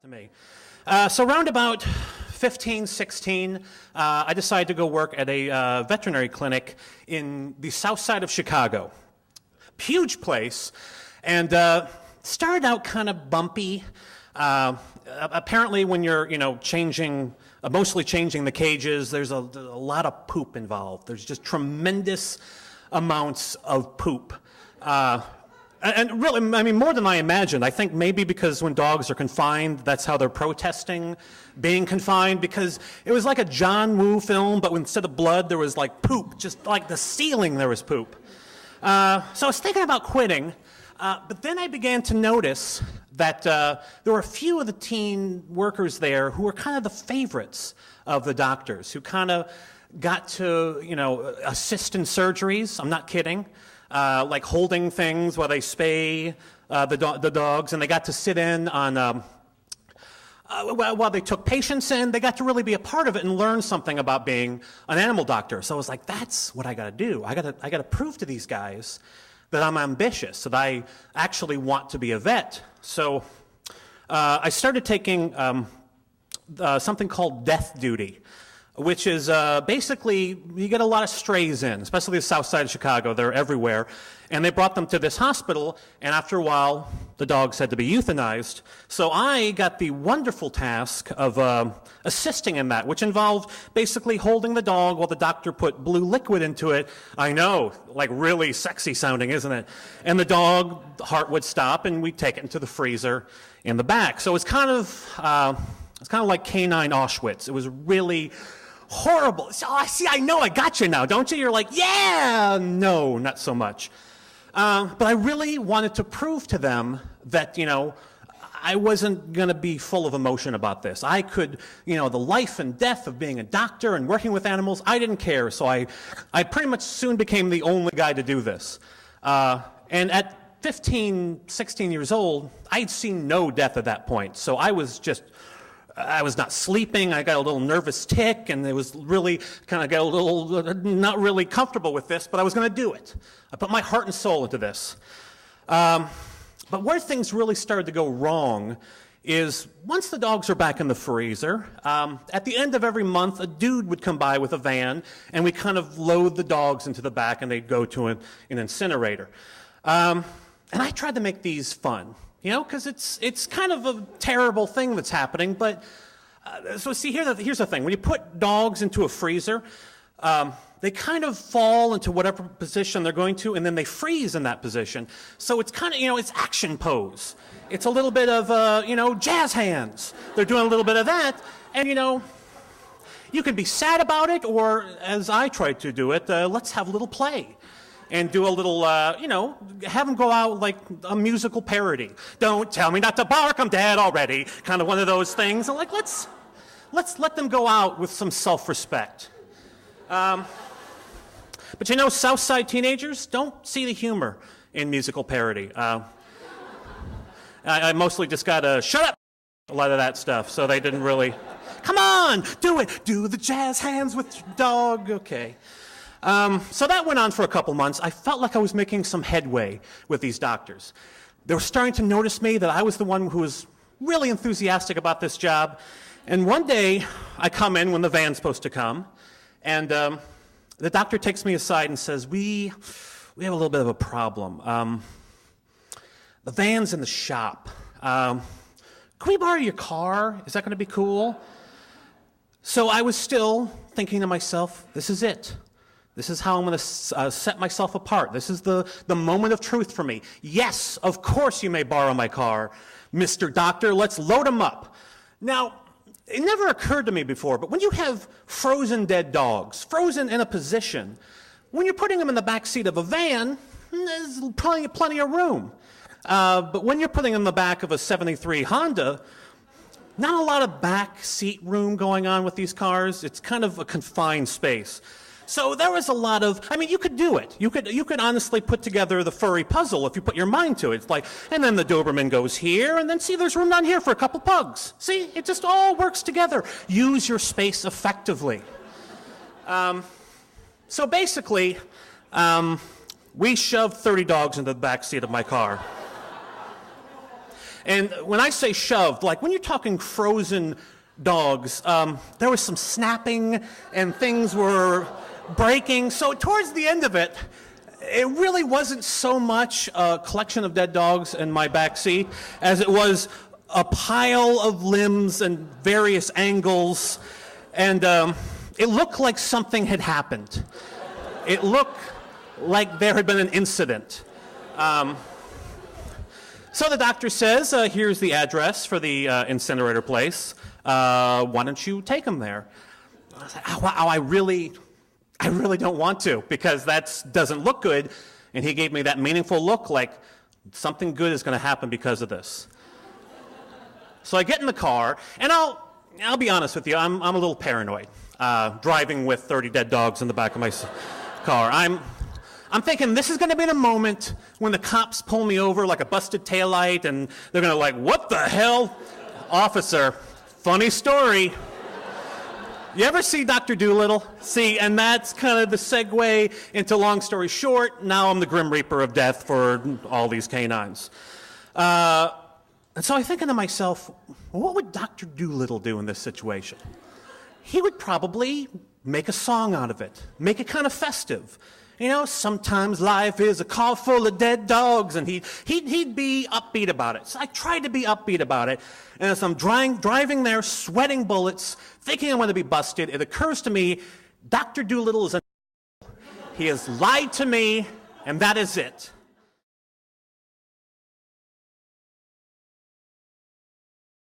to me. So around about 15, 16, I decided to go work at a veterinary clinic in the south side of Chicago. Huge place, and started out kind of bumpy. Apparently when you're, mostly changing the cages, there's a lot of poop involved. There's just tremendous amounts of poop. And really, I mean, more than I imagined. I think maybe because when dogs are confined, that's how they're protesting being confined, because it was like a John Woo film, but instead of blood, there was like poop. Just like the ceiling, there was poop. So I was thinking about quitting, but then I began to notice that there were a few of the teen workers there who were kind of the favorites of the doctors, who kind of got to, assist in surgeries. I'm not kidding. Like holding things while they spay the dogs, and they got to sit in on, while they took patients in, they got to really be a part of it and learn something about being an animal doctor. So I was like, that's what I got to do. I got to prove to these guys that I'm ambitious, that I actually want to be a vet. So I started taking something called death duty, which is basically, you get a lot of strays in, especially the south side of Chicago. They're everywhere. And they brought them to this hospital, and after a while, the dogs had to be euthanized. So I got the wonderful task of assisting in that, which involved basically holding the dog while the doctor put blue liquid into it. I know, like really sexy sounding, isn't it? And the dog, the heart would stop, and we'd take it into the freezer in the back. So it's kind of like canine Auschwitz. It was really horrible. So, I know I got you now, don't you? You're like, yeah, no, not so much. But I really wanted to prove to them that, I wasn't going to be full of emotion about this. I could, the life and death of being a doctor and working with animals, I didn't care. So I pretty much soon became the only guy to do this. And at 15, 16 years old, I'd seen no death at that point. So I was not sleeping. I got a little nervous tick, and it was really kind of got a little not really comfortable with this, but I was going to do it. I put my heart and soul into this. But where things really started to go wrong is once the dogs were back in the freezer, at the end of every month, a dude would come by with a van, and we kind of load the dogs into the back, and they'd go to an incinerator. And I tried to make these fun. Because it's kind of a terrible thing that's happening, but, so see, here's the thing. When you put dogs into a freezer, they kind of fall into whatever position they're going to, and then they freeze in that position. So it's kind of, it's action pose. It's a little bit of, jazz hands. They're doing a little bit of that, and, you can be sad about it, or, as I tried to do it, let's have a little play. And do a little, have them go out like a musical parody. Don't tell me not to bark, I'm dead already. Kind of one of those things. And like, let's let them go out with some self-respect. But South Side teenagers don't see the humor in musical parody. I mostly just got a shut up, a lot of that stuff, so they didn't really, come on, do it. Do the jazz hands with your dog, okay. So that went on for a couple months. I felt like I was making some headway with these doctors. They were starting to notice me, that I was the one who was really enthusiastic about this job. And one day, I come in when the van's supposed to come, and the doctor takes me aside and says, we have a little bit of a problem. The van's in the shop. Can we borrow your car? Is that going to be cool? So I was still thinking to myself, this is it. This is how I'm going to set myself apart. This is the moment of truth for me. Yes, of course you may borrow my car, Mr. Doctor. Let's load them up. Now, it never occurred to me before, but when you have frozen dead dogs, frozen in a position, when you're putting them in the back seat of a van, there's plenty of room. But when you're putting them in the back of a 73 Honda, not a lot of back seat room going on with these cars. It's kind of a confined space. So there was a lot of, you could do it. You could honestly put together the furry puzzle if you put your mind to it. It's like, and then the Doberman goes here, and then see, there's room down here for a couple pugs. See, it just all works together. Use your space effectively. So basically, we shoved 30 dogs into the back seat of my car. And when I say shoved, like when you're talking frozen dogs, there was some snapping and things were breaking. So towards the end of it, it really wasn't so much a collection of dead dogs in my back seat as it was a pile of limbs and various angles. And it looked like something had happened. It looked like there had been an incident. So the doctor says, here's the address for the incinerator place. Why don't you take him there? I was like, oh, wow, I really don't want to, because that doesn't look good. And he gave me that meaningful look like something good is going to happen because of this. So I get in the car, and I'll be honest with you, I'm a little paranoid, driving with 30 dead dogs in the back of my car. I'm thinking this is going to be the moment when the cops pull me over like a busted taillight, and they're going to like, what the hell? Officer, funny story. You ever see Dr. Dolittle? See, and that's kind of the segue into long story short. Now I'm the Grim Reaper of death for all these canines. And so I'm thinking to myself, what would Dr. Dolittle do in this situation? He would probably make a song out of it, make it kind of festive. You know, sometimes life is a car full of dead dogs, and he'd be upbeat about it. So I tried to be upbeat about it, and as I'm driving there, sweating bullets, thinking I'm going to be busted, it occurs to me, Dr. Dolittle is he has lied to me, and that is it.